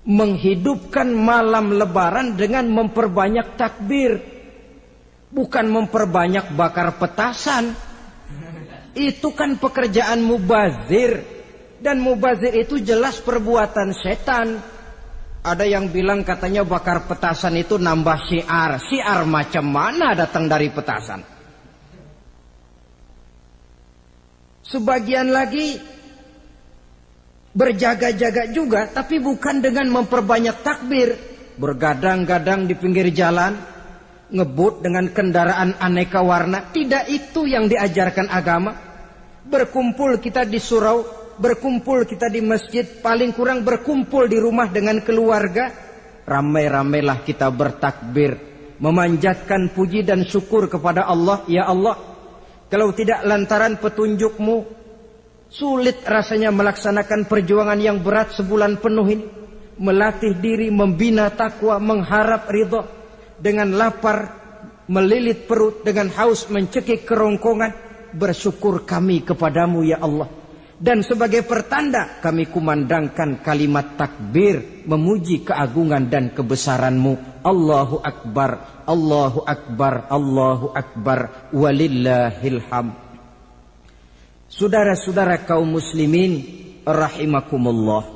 menghidupkan malam lebaran dengan memperbanyak takbir, bukan memperbanyak bakar petasan. Itu kan pekerjaan mubazir, dan mubazir itu jelas perbuatan setan. Ada yang bilang katanya bakar petasan itu nambah syiar. Syiar macam mana datang dari petasan? Sebagian lagi berjaga-jaga juga, tapi bukan dengan memperbanyak takbir. Bergadang-gadang di pinggir jalan, ngebut dengan kendaraan aneka warna. Tidak itu yang diajarkan agama. Berkumpul kita di surau, berkumpul kita di masjid, paling kurang berkumpul di rumah dengan keluarga. Ramai-ramailah kita bertakbir, memanjatkan puji dan syukur kepada Allah. Ya Allah, kalau tidak lantaran petunjuk-Mu, sulit rasanya melaksanakan perjuangan yang berat sebulan penuh ini. Melatih diri, membina takwa, mengharap ridha. Dengan lapar melilit perut, dengan haus mencekik kerongkongan. Bersyukur kami kepadamu ya Allah. Dan sebagai pertanda kami kumandangkan kalimat takbir, memuji keagungan dan kebesaran-Mu. Allahu Akbar, Allahu Akbar, Allahu Akbar, walillahil hamd. Saudara-saudara kaum muslimin rahimakumullah.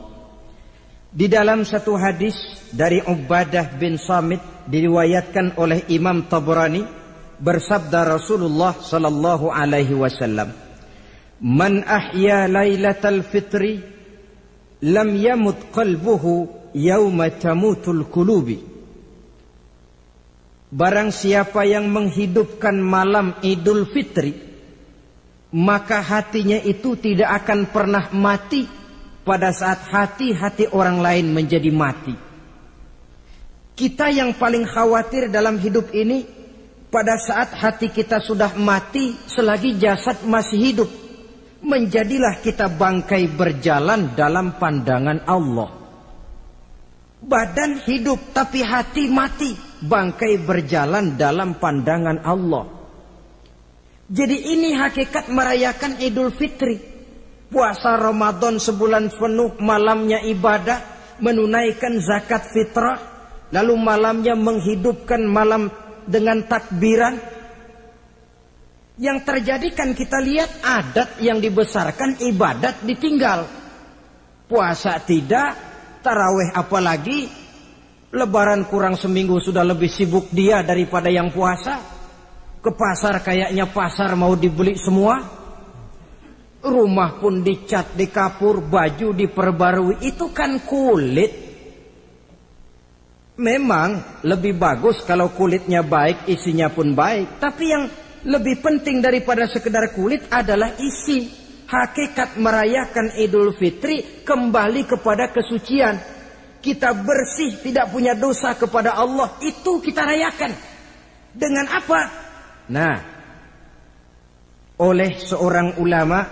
Di dalam satu hadis dari Ubadah bin Samit diriwayatkan oleh Imam Tabrani, bersabda Rasulullah sallallahu alaihi wasallam, "Man ahya lailatal fitri lam yamut qalbuhu yauma tamutul qulubi." Barang siapa yang menghidupkan malam Idul Fitri, maka hatinya itu tidak akan pernah mati pada saat hati-hati orang lain menjadi mati. Kita yang paling khawatir dalam hidup ini, pada saat hati kita sudah mati, selagi jasad masih hidup, menjadilah kita bangkai berjalan dalam pandangan Allah. Badan hidup tapi hati mati, bangkai berjalan dalam pandangan Allah. Jadi ini hakikat merayakan Idul Fitri. Puasa Ramadan sebulan penuh, malamnya ibadah, menunaikan zakat fitrah, lalu malamnya menghidupkan malam dengan takbiran. Yang terjadi kan kita lihat adat yang dibesarkan, ibadat ditinggal. Puasa tidak, tarawih apalagi. Lebaran kurang seminggu sudah lebih sibuk dia daripada yang puasa. Ke pasar kayaknya pasar mau dibeli semua. Rumah pun dicat, dikapur, baju diperbarui. Itu kan kulit. Memang lebih bagus kalau kulitnya baik, isinya pun baik. Tapi yang lebih penting daripada sekedar kulit adalah isi. Hakikat merayakan Idul Fitri kembali kepada kesucian. Kita bersih, tidak punya dosa kepada Allah. Itu kita rayakan. Dengan apa? Nah, oleh seorang ulama,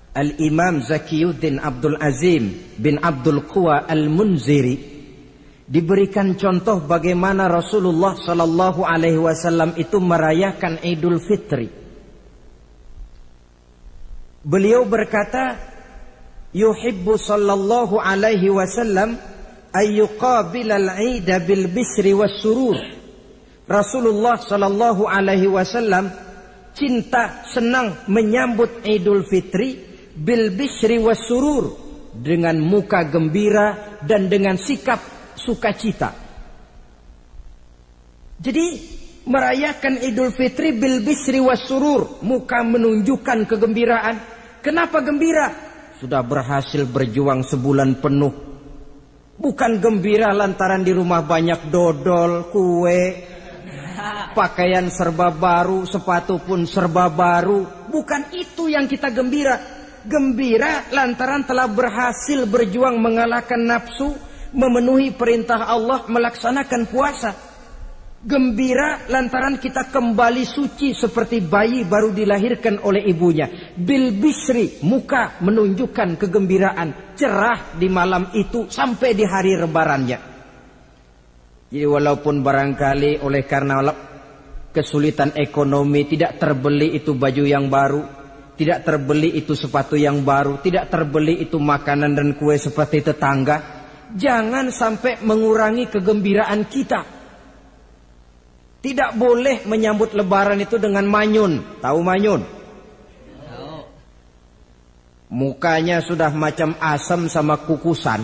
Al-Imam Zakiyuddin Abdul Azim bin Abdul Quwa Al-Munziri, diberikan contoh bagaimana Rasulullah sallallahu alaihi wasallam itu merayakan Idul Fitri. Beliau berkata, yuhibbu sallallahu alaihi wasallam ayyuqabilal 'ida bil bisri was surur. Rasulullah sallallahu alaihi wasallam cinta, senang menyambut Idul Fitri bil bisri was surur, dengan muka gembira dan dengan sikap sukacita. Jadi merayakan Idul Fitri bil bisri was surur, muka menunjukkan kegembiraan. Kenapa gembira? Sudah berhasil berjuang sebulan penuh. Bukan gembira lantaran di rumah banyak dodol, kue, pakaian serba baru, sepatu pun serba baru. Bukan itu yang kita gembira. Gembira lantaran telah berhasil berjuang mengalahkan nafsu, memenuhi perintah Allah, melaksanakan puasa. Gembira lantaran kita kembali suci seperti bayi baru dilahirkan oleh ibunya. Bil bisri, muka menunjukkan kegembiraan, cerah di malam itu sampai di hari lebarannya. Jadi walaupun barangkali oleh karena kesulitan ekonomi tidak terbeli itu baju yang baru, tidak terbeli itu sepatu yang baru, tidak terbeli itu makanan dan kue seperti tetangga, jangan sampai mengurangi kegembiraan kita. Tidak boleh menyambut lebaran itu dengan manyun. Tahu manyun? Mukanya sudah macam asam sama kukusan.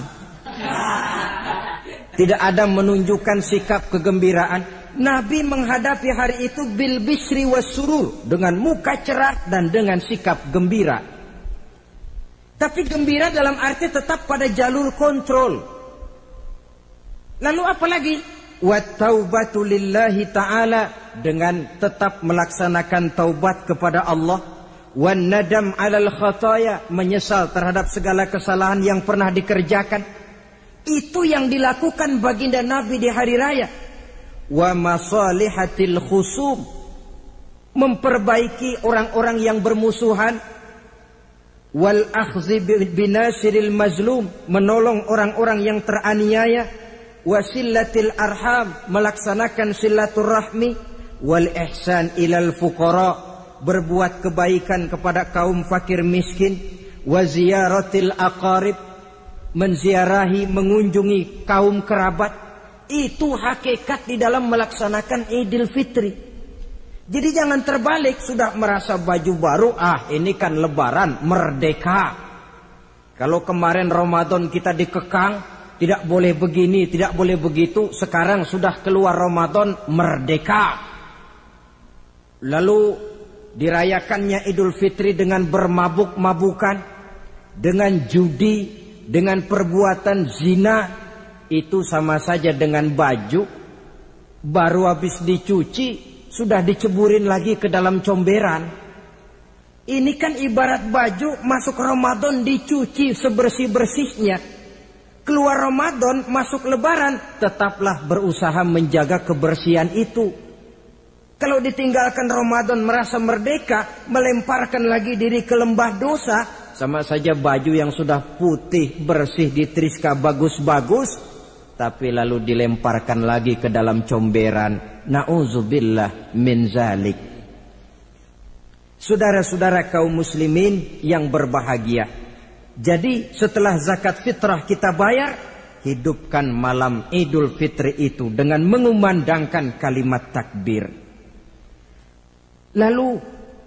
Tidak ada menunjukkan sikap kegembiraan. Nabi menghadapi hari itu bil bisri was surur, dengan muka cerah dan dengan sikap gembira. Tapi gembira dalam arti tetap pada jalur kontrol. Lalu apa lagi? Wa taubatu lillahi ta'ala, dengan tetap melaksanakan taubat kepada Allah. Wan nadam 'alal khataya, menyesal terhadap segala kesalahan yang pernah dikerjakan. Itu yang dilakukan baginda Nabi di hari raya. Wa masalihatil khusum, memperbaiki orang-orang yang bermusuhan. Wal akhzi binasiril mazlum, menolong orang-orang yang teraniaya. Wasillatil arham, melaksanakan silaturahmi. Wal ihsan ilal fuqara, berbuat kebaikan kepada kaum fakir miskin. Wa ziyaratil aqarib, menziarahi, mengunjungi kaum kerabat. Itu hakikat di dalam melaksanakan Idul Fitri. Jadi jangan terbalik, sudah merasa baju baru, ini kan lebaran, merdeka. Kalau kemarin Ramadan kita dikekang, tidak boleh begini, tidak boleh begitu, sekarang sudah keluar Ramadan, merdeka. Lalu dirayakannya Idul Fitri dengan bermabuk-mabukan, dengan judi, dengan perbuatan zina. Itu sama saja dengan baju baru habis dicuci sudah diceburin lagi ke dalam comberan. Ini kan ibarat baju masuk Ramadan dicuci sebersih-bersihnya. Keluar Ramadan masuk Lebaran, tetaplah berusaha menjaga kebersihan itu. Kalau ditinggalkan Ramadan merasa merdeka, melemparkan lagi diri ke lembah dosa, sama saja baju yang sudah putih bersih ditriska bagus-bagus, tapi lalu dilemparkan lagi ke dalam comberan. Na'udzubillah min zalik. Saudara-saudara kaum muslimin yang berbahagia, jadi setelah zakat fitrah kita bayar, hidupkan malam Idul Fitri itu dengan mengumandangkan kalimat takbir. Lalu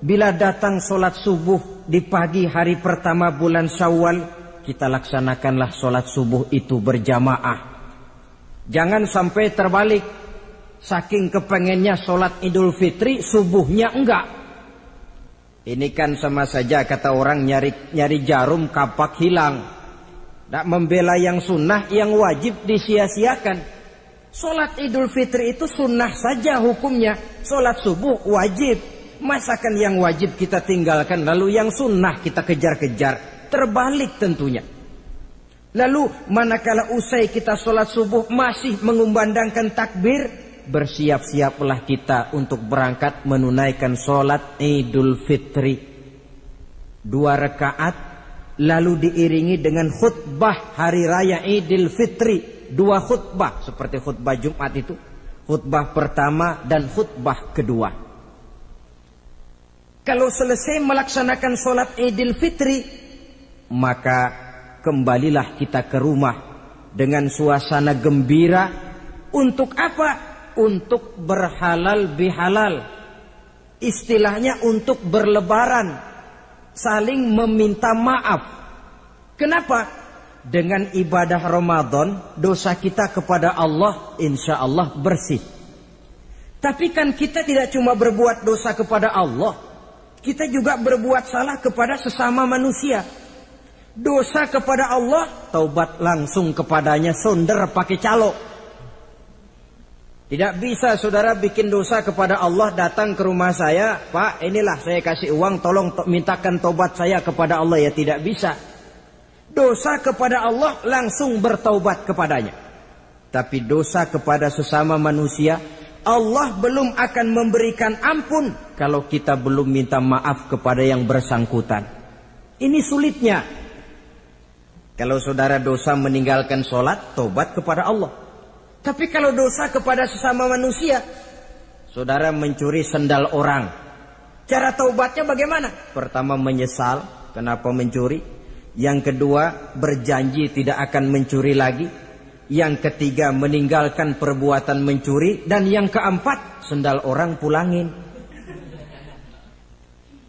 bila datang sholat subuh di pagi hari pertama bulan Syawal, kita laksanakanlah sholat subuh itu berjamaah. Jangan sampai terbalik, saking kepengennya sholat Idul Fitri, subuhnya enggak. Ini kan sama saja kata orang nyari jarum kapak hilang. Tidak membela yang sunnah, yang wajib disia-siakan. Sholat Idul Fitri itu sunnah saja hukumnya. Sholat subuh wajib. Masakan yang wajib kita tinggalkan, lalu yang sunnah kita kejar-kejar. Terbalik tentunya. Lalu manakala usai kita sholat subuh masih mengumandangkan takbir, bersiap-siaplah kita untuk berangkat menunaikan sholat Idul Fitri. 2 rakaat, lalu diiringi dengan khutbah hari raya Idul Fitri. 2 khutbah seperti khutbah Jumat itu, khutbah pertama dan khutbah kedua. Kalau selesai melaksanakan sholat Idul Fitri, maka kembalilah kita ke rumah dengan suasana gembira. Untuk apa? Untuk berhalal bihalal. Istilahnya untuk berlebaran, saling meminta maaf. Kenapa? Dengan ibadah Ramadan, dosa kita kepada Allah insya Allah bersih. Tapi kan kita tidak cuma berbuat dosa kepada Allah, kita juga berbuat salah kepada sesama manusia. Dosa kepada Allah, taubat langsung kepadanya, sonder pakai calo. Tidak bisa saudara bikin dosa kepada Allah, datang ke rumah saya, Pak inilah saya kasih uang, tolong mintakan taubat saya kepada Allah. Ya tidak bisa. Dosa kepada Allah langsung bertaubat kepadanya. Tapi dosa kepada sesama manusia, Allah belum akan memberikan ampun kalau kita belum minta maaf kepada yang bersangkutan. Ini sulitnya. Kalau saudara dosa meninggalkan sholat, taubat kepada Allah. Tapi kalau dosa kepada sesama manusia, saudara mencuri sendal orang, cara taubatnya bagaimana? Pertama menyesal, kenapa mencuri? Yang kedua berjanji tidak akan mencuri lagi. Yang ketiga meninggalkan perbuatan mencuri. Dan yang keempat sendal orang pulangin.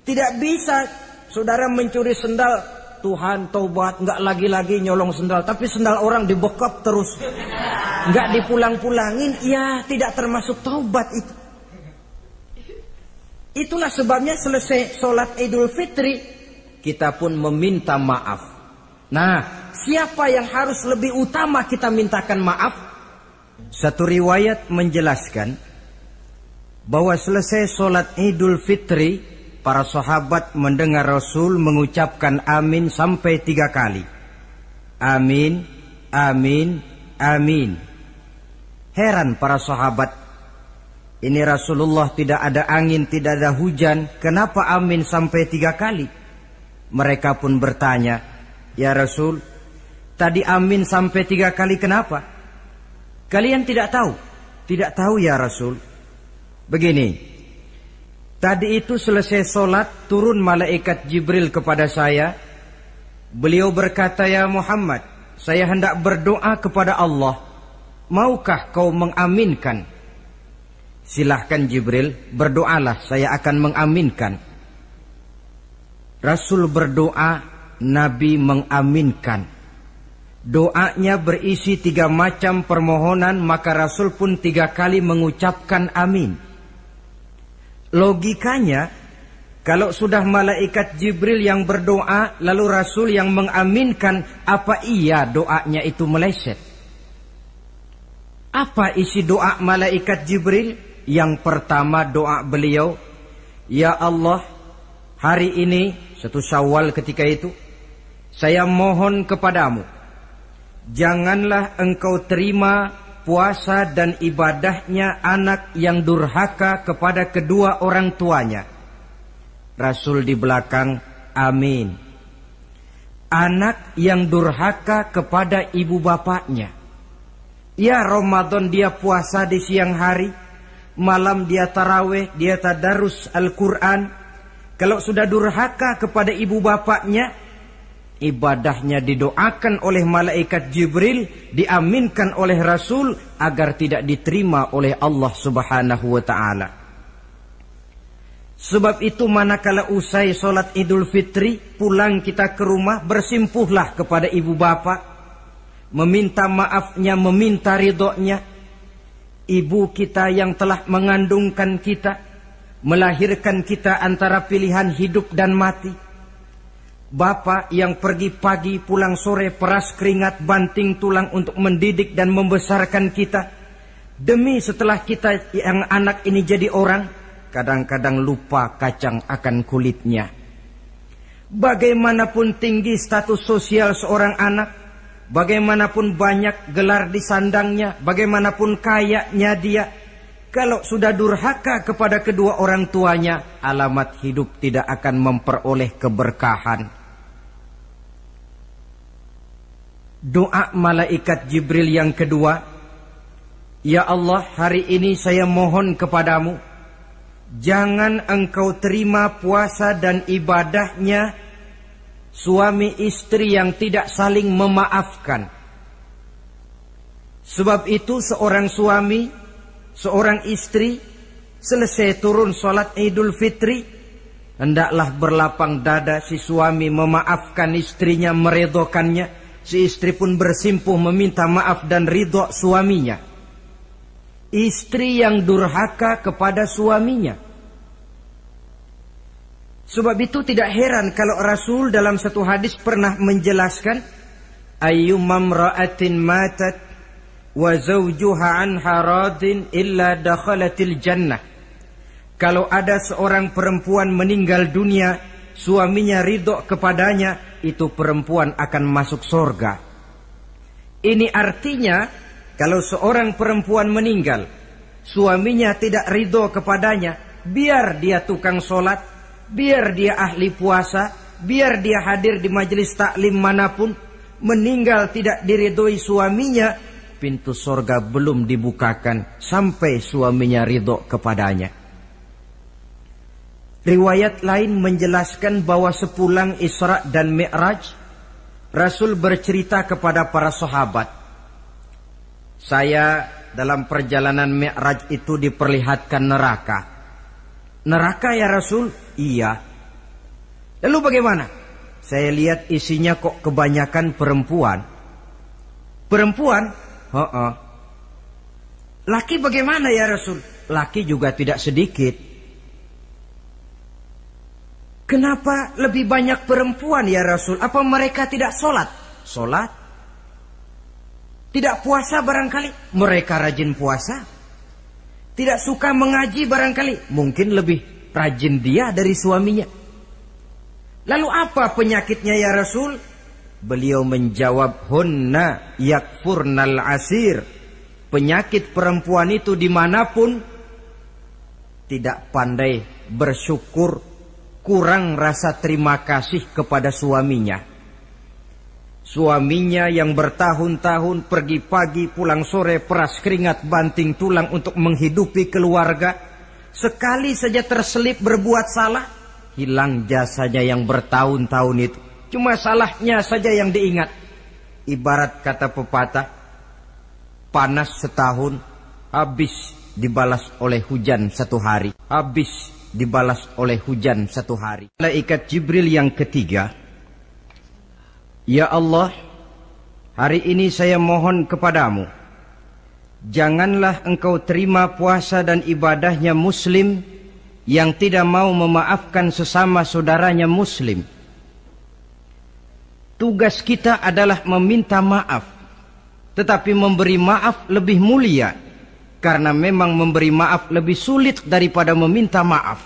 Tidak bisa saudara mencuri sendal, Tuhan taubat, nggak lagi-lagi nyolong sendal. Tapi sendal orang dibekap terus, nggak dipulang-pulangin, ya tidak termasuk taubat itu. Itulah sebabnya selesai sholat Idul Fitri, kita pun meminta maaf. Nah, siapa yang harus lebih utama kita mintakan maaf? Satu riwayat menjelaskan bahwa selesai sholat Idul Fitri, para sahabat mendengar Rasul mengucapkan amin sampai 3 kali. Amin, amin, amin. Heran para sahabat. Ini Rasulullah tidak ada angin, tidak ada hujan. Kenapa amin sampai 3 kali? Mereka pun bertanya, ya Rasul, tadi amin sampai 3 kali kenapa? Kalian tidak tahu? Tidak tahu ya Rasul. Begini. Tadi itu selesai sholat, turun malaikat Jibril kepada saya. Beliau berkata, ya Muhammad, saya hendak berdoa kepada Allah. Maukah kau mengaminkan? Silahkan Jibril, berdoalah, saya akan mengaminkan. Rasul berdoa, Nabi mengaminkan. Doanya berisi 3 macam permohonan, maka Rasul pun 3 kali mengucapkan amin. Logikanya, kalau sudah malaikat Jibril yang berdoa, lalu Rasul yang mengaminkan, apa iya doanya itu meleset? Apa isi doa malaikat Jibril? Yang pertama doa beliau, ya Allah, hari ini, 1 Syawal ketika itu, saya mohon kepadamu, janganlah engkau terima puasa dan ibadahnya anak yang durhaka kepada kedua orang tuanya. Rasul di belakang, amin. Anak yang durhaka kepada ibu bapaknya. Ya Ramadan dia puasa di siang hari, malam dia taraweh, dia tadarus Al-Quran. Kalau sudah durhaka kepada ibu bapaknya, ibadahnya didoakan oleh malaikat Jibril, diaminkan oleh Rasul agar tidak diterima oleh Allah Subhanahu wa ta'ala. Sebab itu manakala usai sholat Idul Fitri, pulang kita ke rumah, bersimpuhlah kepada ibu bapak, meminta maafnya, meminta ridhonya. Ibu kita yang telah mengandungkan kita, melahirkan kita antara pilihan hidup dan mati. Bapak yang pergi pagi pulang sore peras keringat banting tulang untuk mendidik dan membesarkan kita. Demi setelah kita yang anak ini jadi orang, kadang-kadang lupa kacang akan kulitnya. Bagaimanapun tinggi status sosial seorang anak, bagaimanapun banyak gelar di sandangnya, bagaimanapun kayanya dia, kalau sudah durhaka kepada kedua orang tuanya, alamat hidup tidak akan memperoleh keberkahan. Doa malaikat Jibril yang kedua, ya Allah, hari ini saya mohon kepadamu, jangan engkau terima puasa dan ibadahnya suami istri yang tidak saling memaafkan. Sebab itu seorang suami, seorang istri, selesai turun sholat Idul Fitri, hendaklah berlapang dada si suami memaafkan istrinya, meridhokannya. Si istri pun bersimpuh meminta maaf dan ridho suaminya. Istri yang durhaka kepada suaminya. Sebab itu tidak heran kalau Rasul dalam satu hadis pernah menjelaskan, ayyumam ra'atin matat wa zawjuha anha radin illa dakhalatil jannah. Kalau ada seorang perempuan meninggal dunia, suaminya ridho kepadanya, itu perempuan akan masuk surga. Ini artinya, kalau seorang perempuan meninggal, suaminya tidak ridho kepadanya, biar dia tukang sholat, biar dia ahli puasa, biar dia hadir di majelis taklim manapun, meninggal tidak diridhoi suaminya, pintu surga belum dibukakan sampai suaminya ridho kepadanya. Riwayat lain menjelaskan bahwa sepulang Isra dan Mi'raj, Rasul bercerita kepada para sahabat, saya dalam perjalanan Mi'raj itu diperlihatkan neraka. Neraka ya Rasul? Iya. Lalu bagaimana? Saya lihat isinya kok kebanyakan perempuan. Perempuan? Laki bagaimana ya Rasul? Laki juga tidak sedikit. Kenapa lebih banyak perempuan ya Rasul? Apa mereka tidak sholat? Sholat? Tidak puasa barangkali? Mereka rajin puasa. Tidak suka mengaji barangkali? Mungkin lebih rajin dia dari suaminya. Lalu apa penyakitnya ya Rasul? Beliau menjawab, hunna yakfurnal asir. Penyakit perempuan itu dimanapun, tidak pandai bersyukur, kurang rasa terima kasih kepada suaminya. Suaminya yang bertahun-tahun pergi pagi pulang sore, peras keringat banting tulang untuk menghidupi keluarga, sekali saja terselip berbuat salah, hilang jasanya yang bertahun-tahun itu. Cuma salahnya saja yang diingat. Ibarat kata pepatah, panas setahun, habis dibalas oleh hujan satu hari. Habis dibalas oleh hujan satu hari. Malaikat Jibril yang ketiga, ya Allah, hari ini saya mohon kepadamu, janganlah engkau terima puasa dan ibadahnya muslim yang tidak mau memaafkan sesama saudaranya muslim. Tugas kita adalah meminta maaf, tetapi memberi maaf lebih mulia, karena memang memberi maaf lebih sulit daripada meminta maaf.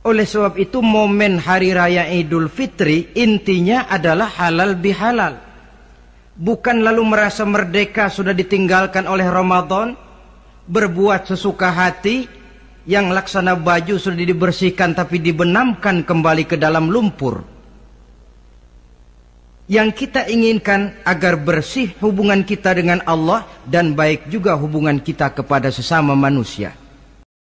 Oleh sebab itu momen hari raya Idul Fitri intinya adalah halal bihalal. Bukan lalu merasa merdeka sudah ditinggalkan oleh Ramadan, berbuat sesuka hati, yang laksana baju sudah dibersihkan tapi dibenamkan kembali ke dalam lumpur. Yang kita inginkan agar bersih hubungan kita dengan Allah dan baik juga hubungan kita kepada sesama manusia.